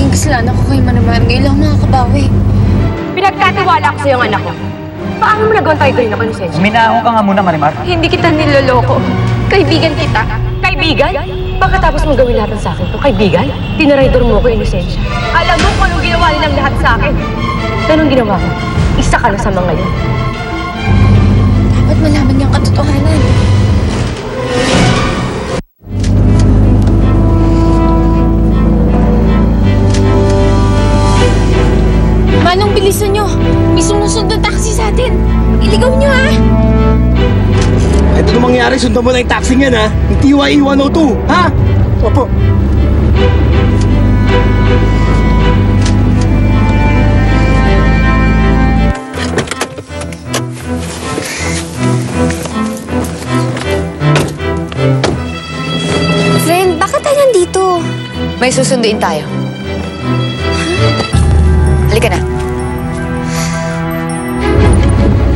Malaking kasalanan ko kay Marimar. Ngayon lang makakabawi. Pinagkatiwala ko sa iyong anak ko. Paano mo nagawang tayo ng konsensya? Minahon ka nga muna, Marimar. Hindi kita niloloko. Kaibigan kita. Kaibigan? Pagkatapos mong gawin lahat sa akin to, kaibigan? Tinaraydor mo ko, inosensya. Alam mo kung anong ginawa nilang lahat sa akin. Anong ginawa ko? Isa ka na sa mga yun. Dapat malaman niyang katotohanan. Manong, bilisan niyo! May sumusunod na taxi sa atin! Iligaw niyo, ha? Ito na mangyari, sundan mo na yung taxi niyan, ha? Yung TYE 102, ha? Opo. Friend, bakit tayo nandito? May susunduin tayo. Halika na.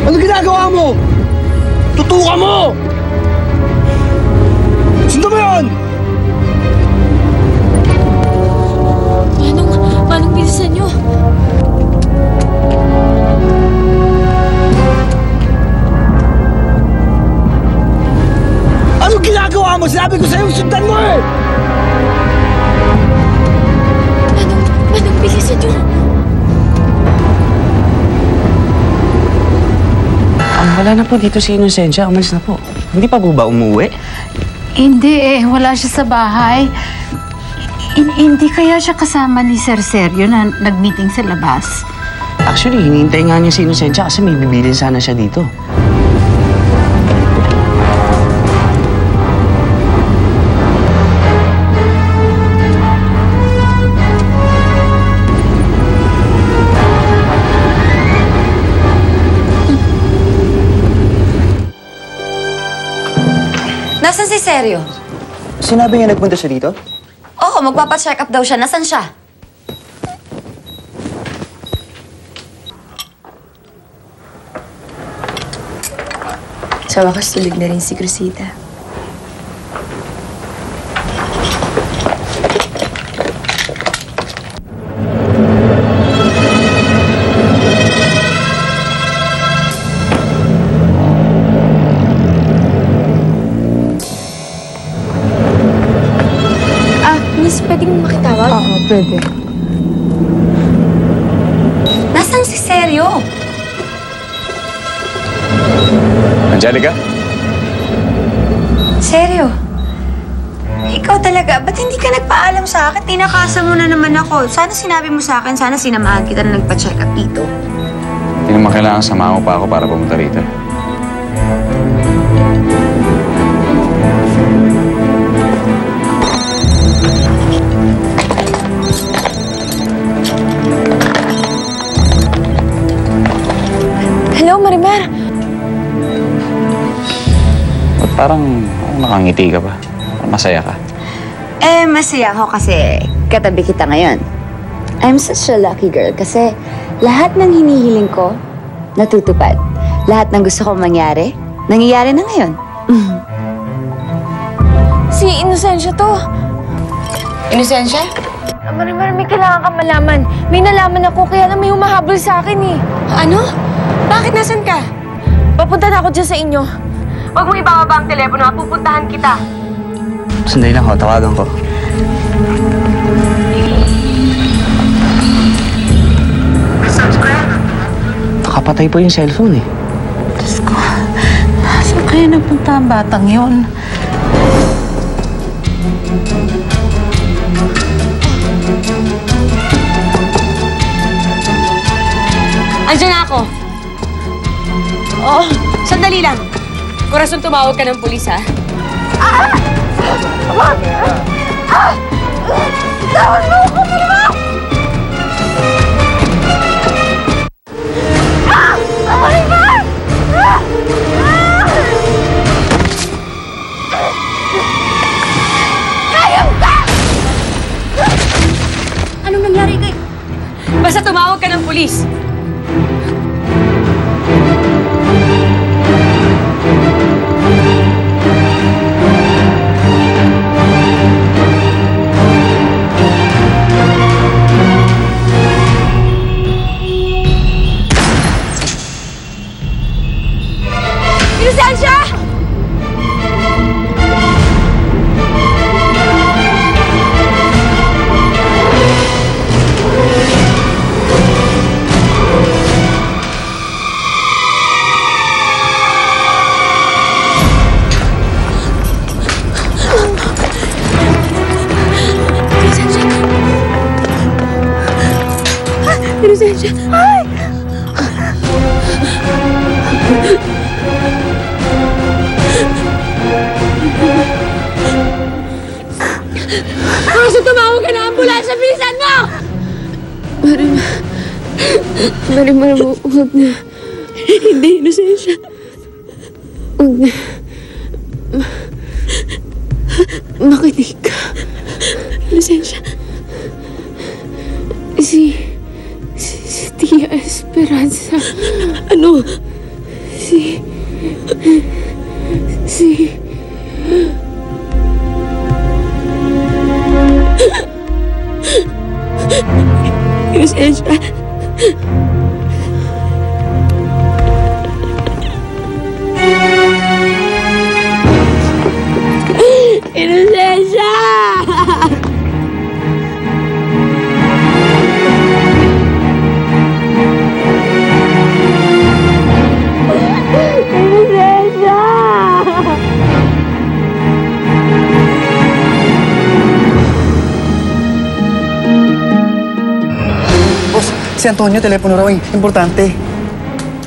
Ano ginagawa mo? Tutukan mo! Sundan mo yun! Manong, bilisan niyo! Ano ginagawa mo? Sinabi ko sa'yo, sundan mo eh! Manong, bilisan niyo! Wala na po dito si Inosensya. Umalis na po. Hindi pa po ba umuwi? Hindi eh. Wala siya sa bahay. Hindi kaya siya kasama ni Sir Sergio na nag-meeting sa labas? Actually, hinihintay nga niya si Inosensya kasi may bibilin sana siya dito. Nasaan si Sergio? Sinabi niya nagpunta siya dito? Oo, magpapacheck up daw siya. Nasaan siya? Sa wakas tulog na rin si Crisita. Miss, pwedeng makitawag? Oo, pwede. Nasaan si Sergio? Angelica? Sergio? Ikaw talaga, ba't hindi ka nagpaalam sa akin? Tinakasan mo na naman ako. Sana sinabi mo sa akin, sana sinamahan kita na nagpa-check up dito. Hindi naman kailangan samahan mo pa ako para pumunta rito. Hello, Marimar. Parang nakangiti ka pa. Masaya ka. Masaya ako kasi katabi kita ngayon. I'm such a lucky girl kasi lahat ng hinihiling ko, natutupad. Lahat ng gusto kong mangyari, nangyayari na ngayon. Si Inosensya to. Inosensya? Marimar, may kailangan kang malaman. May nalaman ako, kaya lang may humahabol sa akin eh. Ano? Bakit nasan ka? Papunta na ako dyan sa inyo. Huwag mo ibababa ang telepono at pupuntahan kita. Sandali lang ho, tawagan ko. Nakapatay po yung cellphone eh. Diyos ko, saan kaya napunta ang batang yon? Andiyan na ako. Sandali lang. Kurason, tumawag ka ng pulis, ha? Anong nangyari kay... Basta tumawag ka ng pulis. Inosensya. Ay! Kaso tumawag ka na ambulansya! Bilisan mo! Marimar, huwag na. Hindi, Inosensya. Huwag na. Makinig ka. Inosensya. Si Tia Esperanza. Ano? Si... Inosensya. Inosensya! Boss, si Antonio, telepono raw. Importante.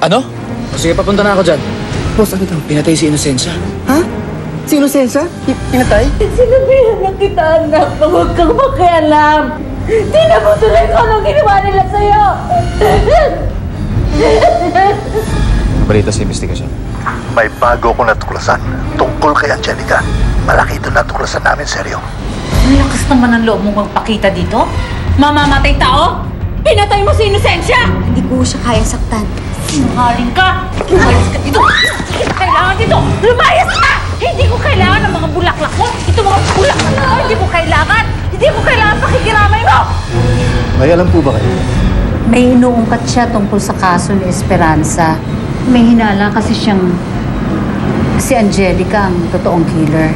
Ano? Sige, papunta na ako dyan. Boss, ano daw? Pinatay si Inosensya. Ha? Si Inosensa? Pinatay? Sinabihan na kita, anak, na huwag kang makialam. Di na mo tuloy ko anong ginawa nila sa'yo. Balita sa investigasyon. May bago akong natuklasan tungkol kay Angelica. Malaki ito natuklasan namin, seryo. Lakas naman ang loob mong magpakita dito? Mamamatay tao? Pinatay mo si Inosensya! Hindi ko siya kayang saktan. Sinungaling ka! Lumayas ka dito! Hindi kita kailangan dito! Lumayas ka! Hindi ko kailangan ng mga bulaklak mo! Ito mga bulaklak mo! Hindi mo kailangan! Hindi mo kailangan pakikiramay mo! May alam po ba kayo? May inuungkat siya tungkol sa kaso ni Esperanza. May hinala kasi siyang si Angelica ang totoong killer.